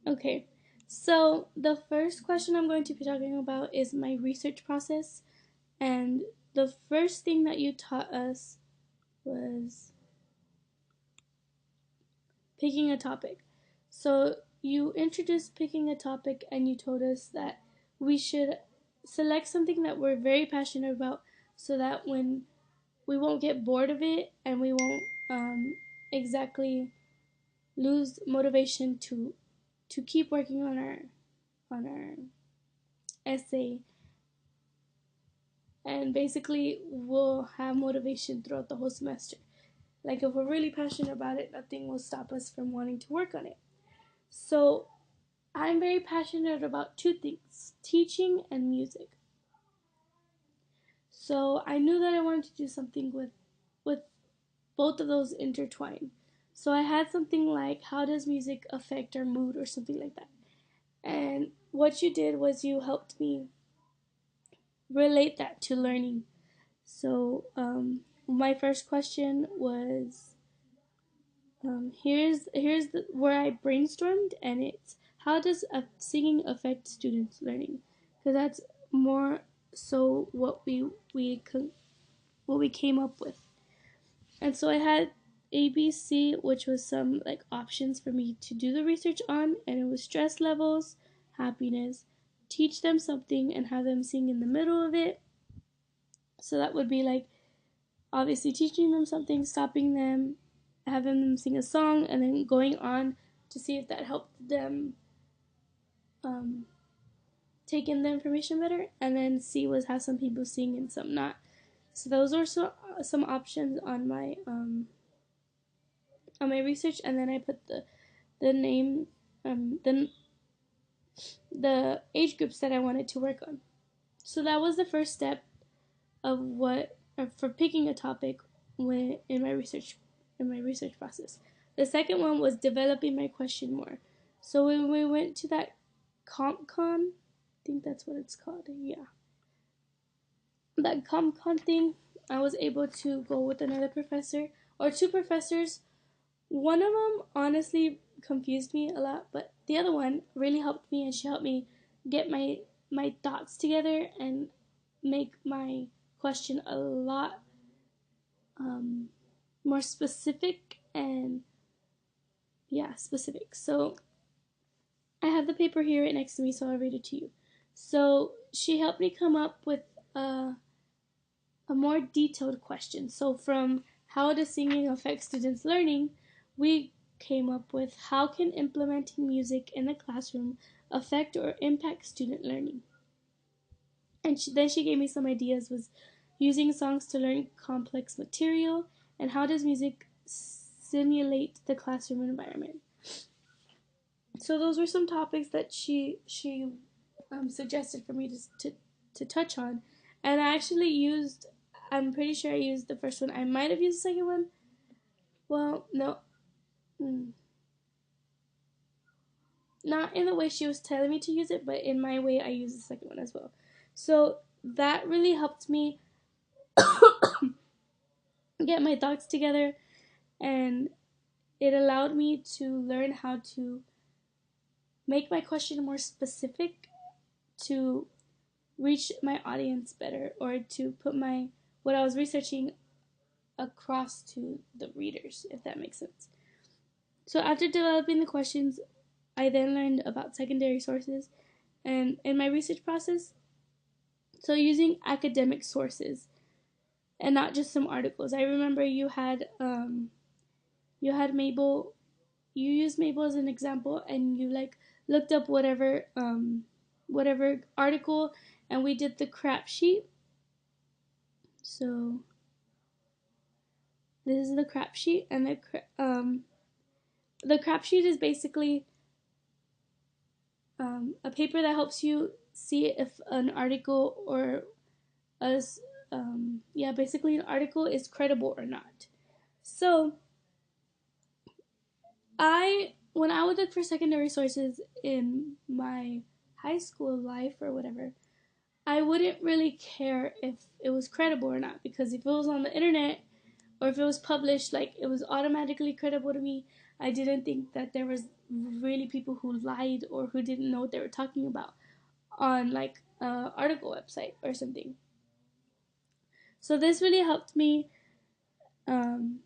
Okay, so the first question I'm going to be talking about is my research process. And the first thing that you taught us was picking a topic. So you introduced picking a topic and you told us that we should select something that we're very passionate about so that when we won't get bored of it and we won't exactly lose motivation to keep working on our essay, and basically we'll have motivation throughout the whole semester. Like if we're really passionate about it, nothing will stop us from wanting to work on it. So I'm very passionate about two things: teaching and music. So I knew that I wanted to do something with both of those intertwined. So I had something like, how does music affect our mood, or something like that. And what you did was you helped me relate that to learning. So my first question was, where I brainstormed, and it's, how does singing affect students' learning? Because that's more so what we came up with. And so I had ABC, which was some like options for me to do the research on, and it was stress levels, happiness, teach them something, and have them sing in the middle of it. So that would be like obviously teaching them something, stopping them, having them sing a song, and then going on to see if that helped them um, take in the information better. And then C was have some people sing and some not. So those are some options on my research, and then I put the name, the age groups that I wanted to work on. So that was the first step of for picking a topic when in my research process. The second one was developing my question more. So when we went to that CompCon, I think that's what it's called. Yeah, that CompCon thing, I was able to go with another professor or two professors. One of them honestly confused me a lot, but the other one really helped me, and she helped me get my thoughts together and make my question a lot um, more specific, and yeah, specific. So I have the paper here right next to me, so I'll read it to you. So she helped me come up with a, a more detailed question. So from how does singing affect students' learning, we came up with, how can implementing music in the classroom affect or impact student learning? And then she gave me some ideas, was using songs to learn complex material, and how does music simulate the classroom environment. So those were some topics that she suggested for me to touch on, and I actually used. I'm pretty sure I used the first one. I might have used the second one. Well, no, mm, not in the way she was telling me to use it, but in my way, I used the second one as well. So that really helped me get my thoughts together, and it allowed me to learn how to make my question more specific to reach my audience better, or to put my what I was researching across to the readers, if that makes sense. So after developing the questions, I then learned about secondary sources and in my research process. So using academic sources and not just some articles. I remember you had Mabel, you used Mabel as an example, and you like looked up whatever article, and we did the crap sheet. So this is the crap sheet, and the crap sheet is basically a paper that helps you see if an article or a yeah, basically an article is credible or not. So when I would look for secondary sources in my high school life or whatever, I wouldn't really care if it was credible or not, because if it was on the internet or if it was published, like it was automatically credible to me. I didn't think that there was really people who lied or who didn't know what they were talking about on like a article website or something. So this really um,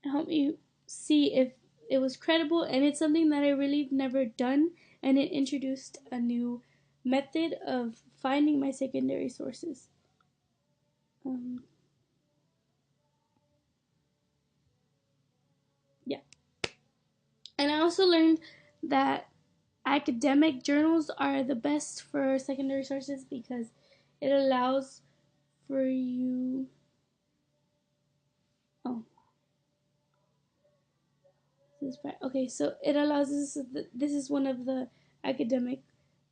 helped me see if it was credible, and it's something that I really never done, and it introduced a new method of finding my secondary sources. Yeah. And I also learned that academic journals are the best for secondary sources because it allows for you. Oh, this is right. Okay, so it allows this is one of the academic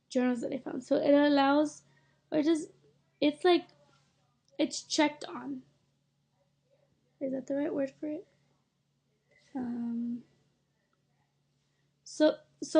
journals that I found. So it allows, or just, it's like, it's checked on. Is that the right word for it? Um, so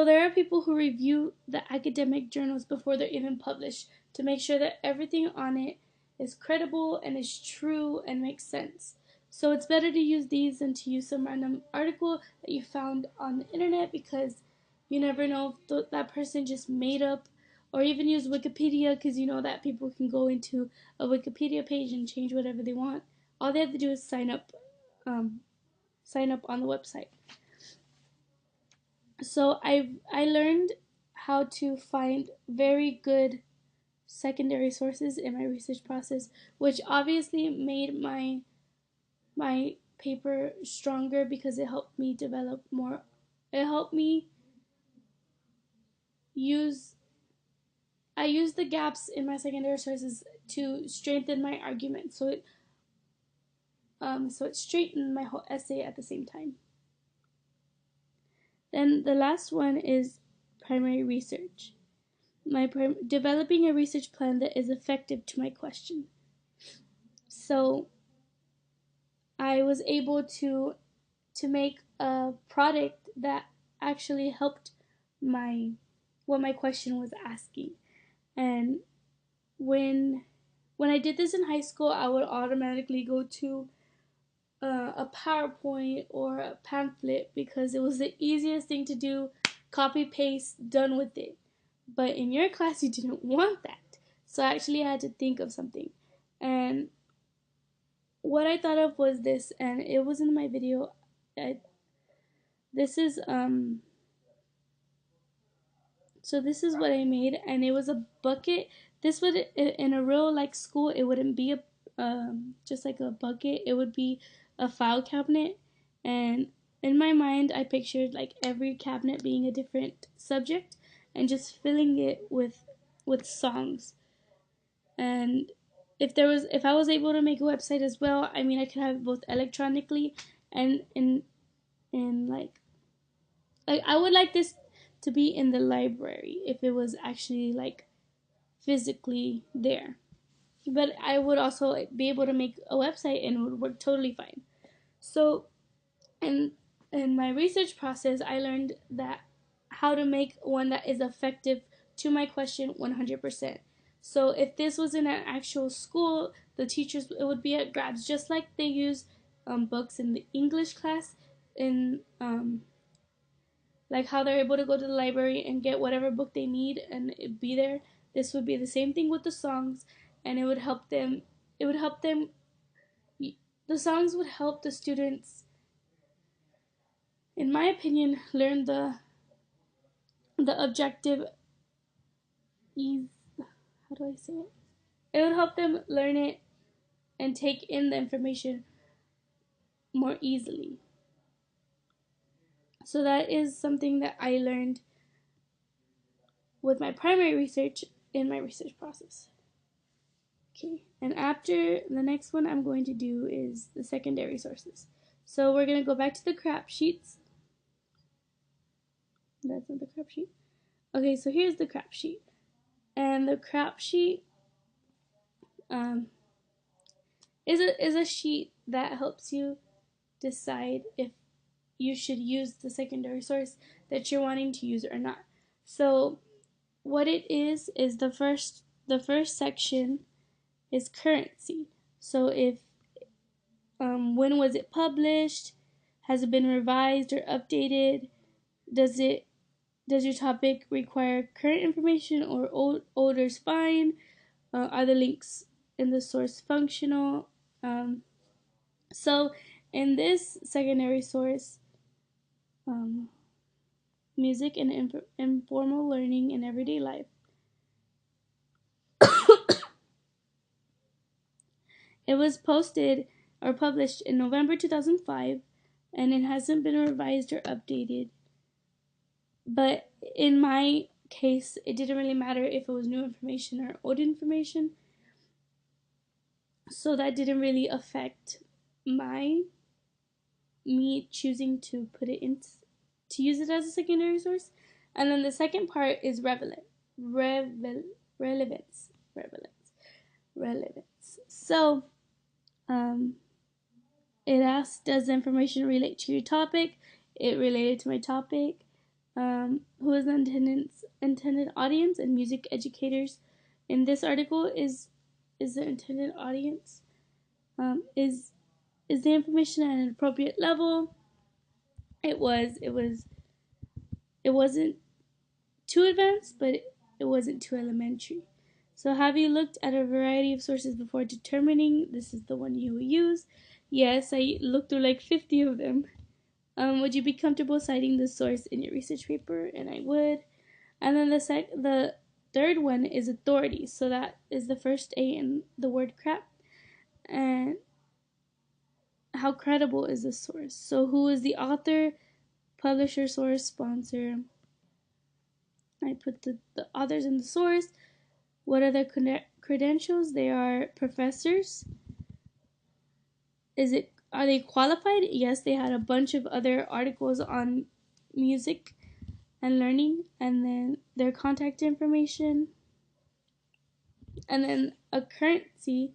there are people who review the academic journals before they're even published to make sure that everything on it is credible and is true and makes sense. So it's better to use these than to use some random article that you found on the internet, because you never know if that person just made up, or even use Wikipedia, because you know that people can go into a Wikipedia page and change whatever they want. All they have to do is sign up on the website. So I learned how to find very good secondary sources in my research process, which obviously made my paper stronger because it helped me develop more. It helped me use I used the gaps in my secondary sources to strengthen my argument. So it straightened my whole essay at the same time. Then the last one is primary research. Developing a research plan that is effective to my question. So I was able to make a product that actually helped my what my question was asking. And when I did this in high school, I would automatically go to a PowerPoint or a pamphlet because it was the easiest thing to do, copy paste, done with it. But in your class, you didn't want that. So I actually had to think of something. And what I thought of was this, and it was in my video. This is so this is what I made, and it was a bucket. This would, in a real like school, it wouldn't be a just like a bucket. It would be a file cabinet, and in my mind, I pictured like every cabinet being a different subject, and just filling it with songs. And if I was able to make a website as well, I mean, I could have it both electronically and in like I would like this to be in the library if it was actually like physically there. But I would also be able to make a website and it would work totally fine. So in my research process, I learned that how to make one that is effective to my question 100%. So if this was in an actual school, the teachers, it would be at grabs, just like they use books in the English class, in like how they're able to go to the library and get whatever book they need and it be there. This would be the same thing with the songs, and it would help them. It would help them. The songs would help the students, in my opinion, learn the objective ease. How do I say it? It would help them learn it and take in the information more easily. So that is something that I learned with my primary research in my research process. Okay, and after the next one I'm going to do is the secondary sources. So we're going to go back to the crap sheets. That's not the crap sheet. Okay, so here's the crap sheet. And the crap sheet um, is a sheet that helps you decide if you should use the secondary source that you're wanting to use or not. So what it is the first section is currency. So if When was it published? Has it been revised or updated? Does your topic require current information or older is fine? Are the links in the source functional? So in this secondary source, music and informal learning in everyday life, it was posted or published in November 2005, and it hasn't been revised or updated. But in my case, it didn't really matter if it was new information or old information, so that didn't really affect me choosing to put it in to use it as a secondary source. And then the second part is relevance. So it asks, does the information relate to your topic? It related to my topic. Who is the intended audience? And music educators in this article is the intended audience. Is the information at an appropriate level? It wasn't too advanced, but it wasn't too elementary. So have you looked at a variety of sources before determining this is the one you will use? Yes, I looked through like 50 of them. Would you be comfortable citing the source in your research paper? And I would. And then the third one is authority. So that is the first A in the word crap. And how credible is the source? So who is the author, publisher, source, sponsor? I put the authors in the source. What are their credentials? They are professors. Are they qualified? Yes, they had a bunch of other articles on music and learning, and then their contact information. And then a currency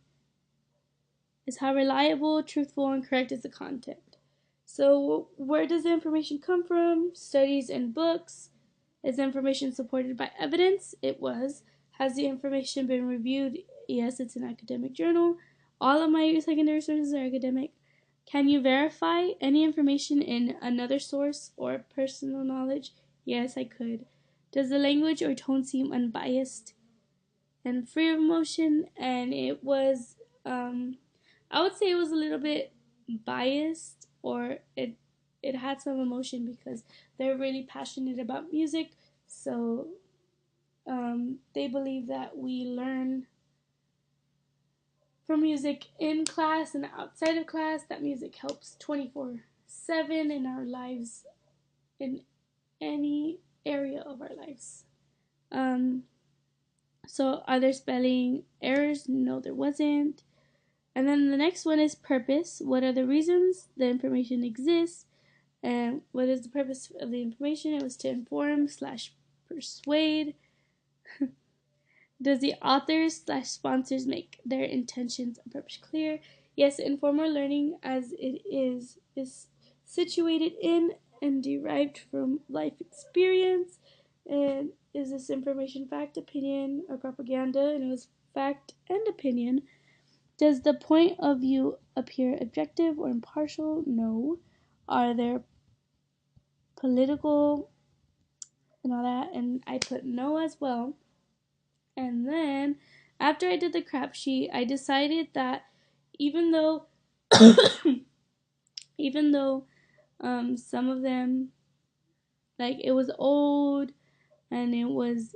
is how reliable, truthful, and correct is the content. So where does the information come from? Studies and books. Is the information supported by evidence? It was. Has the information been reviewed? Yes, it's an academic journal. All of my secondary sources are academic. Can you verify any information in another source or personal knowledge? Yes, I could. Does the language or tone seem unbiased and free of emotion? And it was, I would say it was a little bit biased, or it had some emotion because they're really passionate about music. So they believe that we learn from music in class and outside of class, that music helps 24/7 in our lives, in any area of our lives. So are there spelling errors? No, there wasn't. And then the next one is purpose. What are the reasons the information exists? And what is the purpose of the information? It was to inform / persuade. Does the authors / sponsors make their intentions and purpose clear? Yes, informal learning as it is situated in and derived from life experience. And is this information fact, opinion, or propaganda? And it was fact and opinion. Does the point of view appear objective or impartial? No. Are there political and all that? And I put no as well. And then after I did the crap sheet, I decided that even though some of them, like, it was old and it was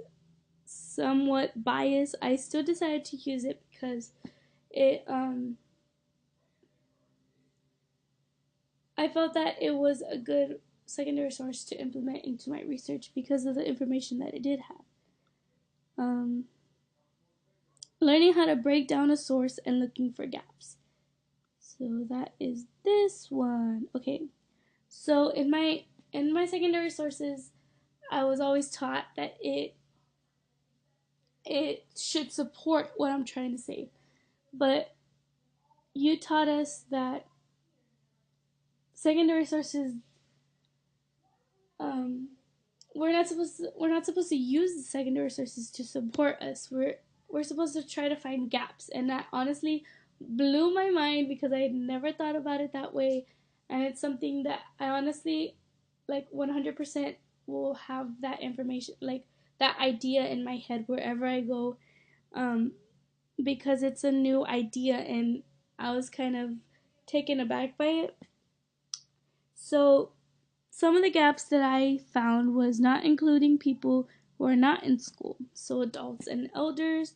somewhat biased, I still decided to use it because it I felt that it was a good secondary source to implement into my research because of the information that it did have. Learning how to break down a source and looking for gaps. So that is this one. Okay. So in my secondary sources, I was always taught that it should support what I'm trying to say. But you taught us that secondary sources, we're not supposed to use the secondary sources to support us. We're supposed to try to find gaps, and that honestly blew my mind because I had never thought about it that way, and it's something that I honestly, like, 100% will have that information, like that idea in my head wherever I go, um, because it's a new idea and I was kind of taken aback by it. So some of the gaps that I found was not including people who are not in school, so adults and elders,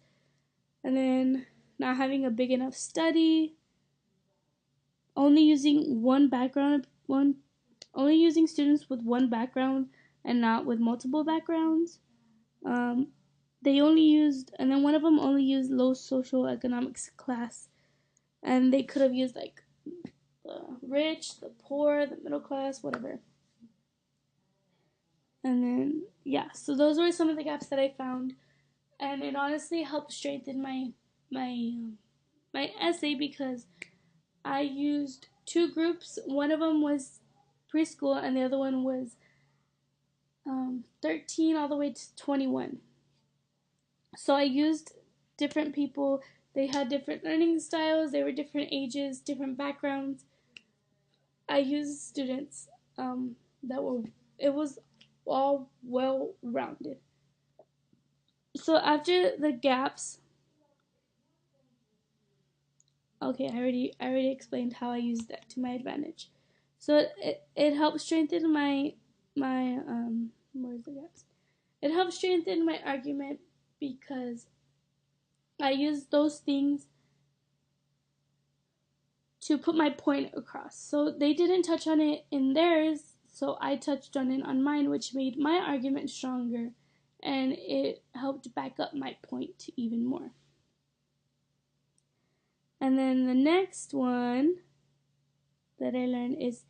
and then not having a big enough study, only using only using students with one background and not with multiple backgrounds. Um, they only used, and then one of them only used low social economics class, and they could have used like the rich, the poor, the middle class, whatever. And then yeah, so those were some of the gaps that I found, and it honestly helped strengthen my essay because I used two groups. One of them was preschool, and the other one was 13 all the way to 21. So I used different people. They had different learning styles. They were different ages, different backgrounds. I used students that were. It was all well rounded. So after the gaps, okay, I already explained how I used that to my advantage. So it helped strengthen my where's the gaps? It helped strengthen my argument because I used those things to put my point across. So they didn't touch on it in theirs, so I touched on it on mine, which made my argument stronger and it helped back up my point even more. And then the next one that I learned is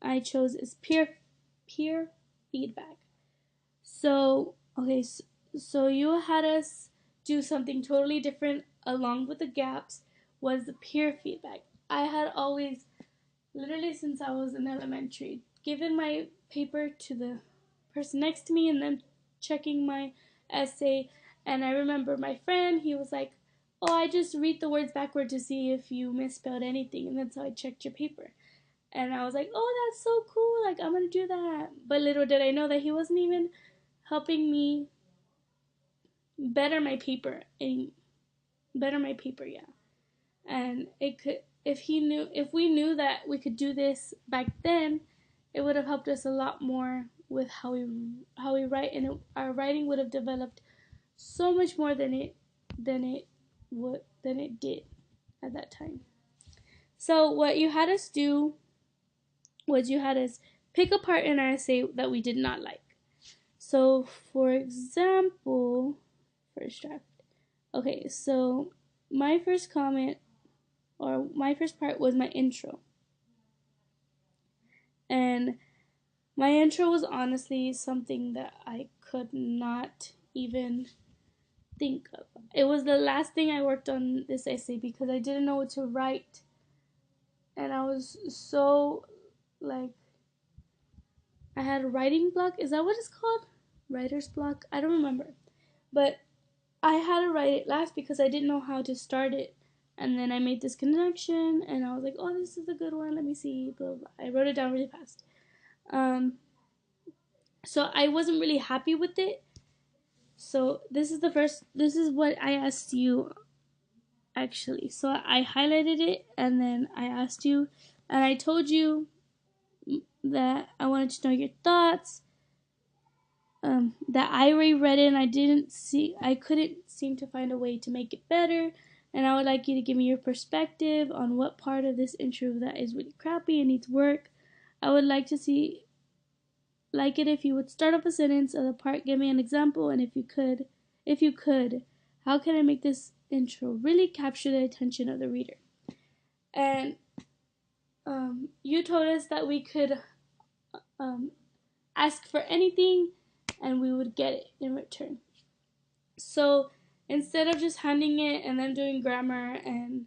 I chose is peer feedback. So, okay, so you had us do something totally different along with the gaps was the peer feedback. I had always, literally since I was in elementary, given my paper to the person next to me and then checking my essay. And I remember my friend, he was like, "Oh, I just read the words backward to see if you misspelled anything, and that's how I checked your paper." And I was like, "Oh, that's so cool, like I'm gonna do that." But little did I know that he wasn't even helping me better my paper and better my paper, yeah. And it could, if we knew that we could do this back then, it would have helped us a lot more with how we write, and our writing would have developed so much more than it did at that time. So what you had us do was you had us pick a part in our essay that we did not like. So for example, first draft. Okay, so my first comment or my first part was my intro. And my intro was honestly something that I could not even think of. It was the last thing I worked on this essay because I didn't know what to write. And I was so, like, I had a writing block. Is that what it's called? Writer's block? I don't remember. But I had to write it last because I didn't know how to start it. And then I made this connection and I was like, oh, this is a good one. Let me see. Blah, blah. I wrote it down really fast. So I wasn't really happy with it. So this is what I asked you actually. So I highlighted it and then I asked you and I told you that I wanted to know your thoughts. That I already read it and I couldn't seem to find a way to make it better. And I would like you to give me your perspective on what part of this intro that is really crappy and needs work. I would like it if you would start off a sentence of the part, give me an example, and if you could, how can I make this intro really capture the attention of the reader? And you told us that we could ask for anything and we would get it in return. So instead of just handing it and then doing grammar and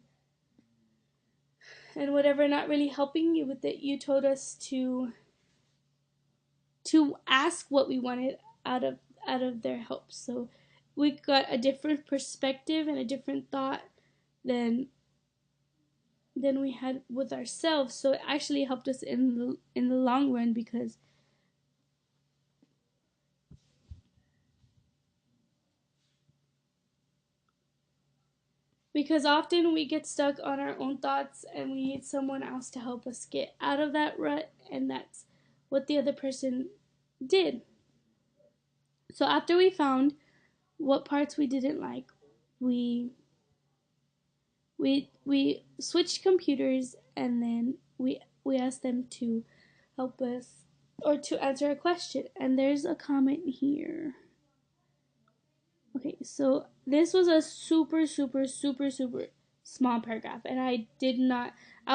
whatever, not really helping you with it, you told us to ask what we wanted out of their help. So we got a different perspective and a different thought than than we had with ourselves. So it actually helped us in the long run, because often we get stuck on our own thoughts and we need someone else to help us get out of that rut, and that's what the other person did. So after we found what parts we didn't like, we we switched computers, and then we asked them to help us or to answer a question. And there's a comment here. Okay, so this was a super small paragraph, and I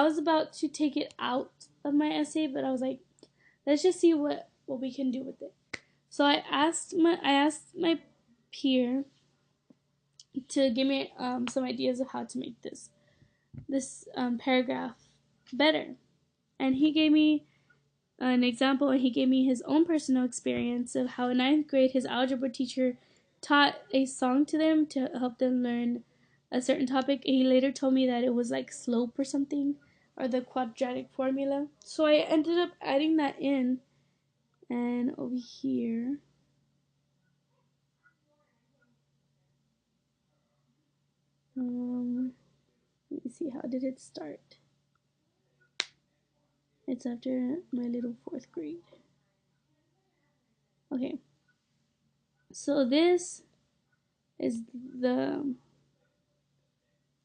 was about to take it out of my essay, but I was like, let's just see what we can do with it. So I asked my peer to give me some ideas of how to make this paragraph better, and he gave me an example, and he gave me his own personal experience of how in ninth grade his algebra teacher taught a song to them to help them learn a certain topic. He later told me that it was like slope or something, or the quadratic formula. So I ended up adding that in, and over here, let me see, how did it start? It's after my little fourth grade. Okay, so is the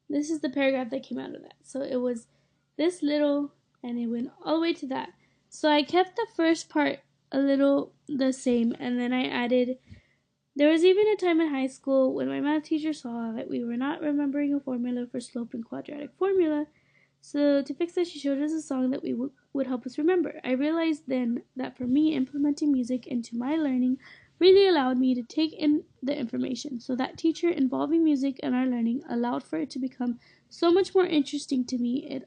this is the paragraph that came out of that. So it was this little, and it went all the way to that. So I kept the first part a little the same, and then I added, there was even a time in high school when my math teacher saw that we were not remembering a formula for slope and quadratic formula. So to fix that, she showed us a song that would help us remember. I realized then that for me, implementing music into my learning really allowed me to take in the information. So that teacher involving music in our learning allowed for it to become so much more interesting to me. It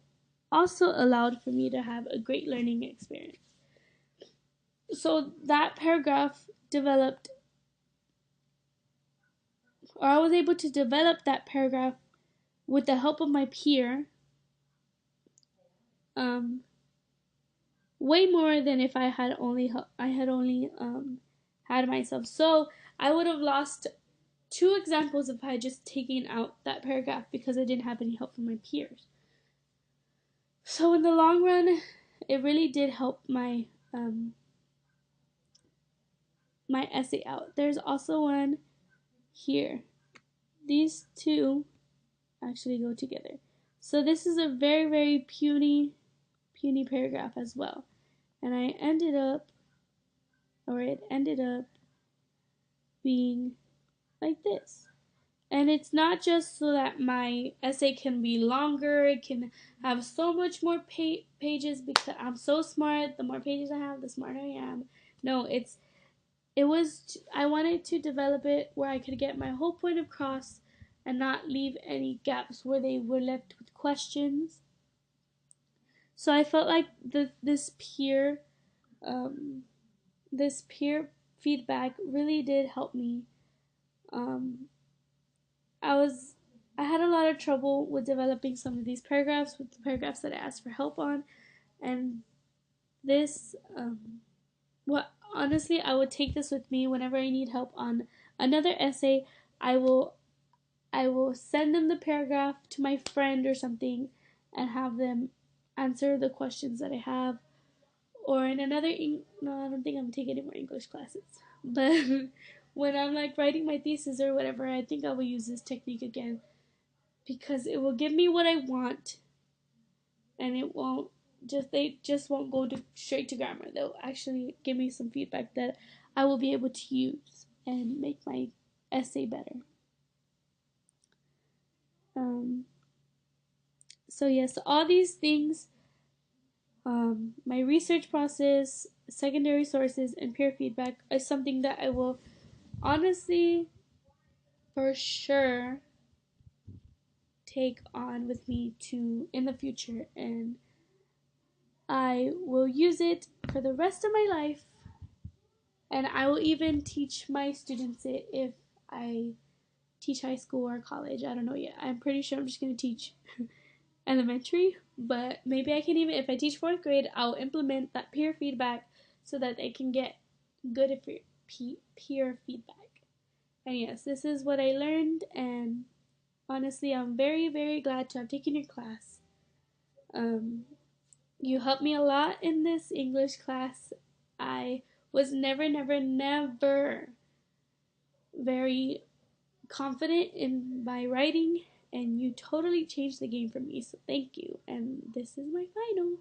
also allowed for me to have a great learning experience. So that paragraph developed, or I was able to develop that paragraph with the help of my peer, um, way more than if I had only had myself. So I would have lost two examples if I had just taken out that paragraph because I didn't have any help from my peers. So in the long run, it really did help my essay out. There's also one here. These two actually go together. So this is a very puny paragraph as well. And it ended up being like this. And it's not just so that my essay can be longer, it can have so much more pages because I'm so smart. The more pages I have, the smarter I am. No, I wanted to develop it where I could get my whole point across and not leave any gaps where they were left with questions. So I felt like um, this peer feedback really did help me. Um, I I had a lot of trouble with developing some of these paragraphs, with the paragraphs that I asked for help on, and this what honestly, I would take this with me whenever I need help on another essay. I will send them the paragraph to my friend or something and have them answer the questions that I have. Or in another no, I don't think I'm taking any more English classes. But when I'm like writing my thesis or whatever, I think I will use this technique again because it will give me what I want, and they just won't go straight to grammar. They'll actually give me some feedback that I will be able to use and make my essay better. Um, so yes, all these things, my research process, secondary sources, and peer feedback is something that I will honestly, for sure, take on with me to in the future, and I will use it for the rest of my life, and I will even teach my students it if I teach high school or college. I don't know yet. I'm pretty sure I'm just going to teach elementary, but maybe I can even, if I teach fourth grade, I'll implement that peer feedback so that they can get good peer feedback. And yes, this is what I learned, and honestly, I'm very, very glad to have taken your class. Um, you helped me a lot in this English class. I was never, never, never very confident in my writing, and you totally changed the game for me. So thank you. And this is my final.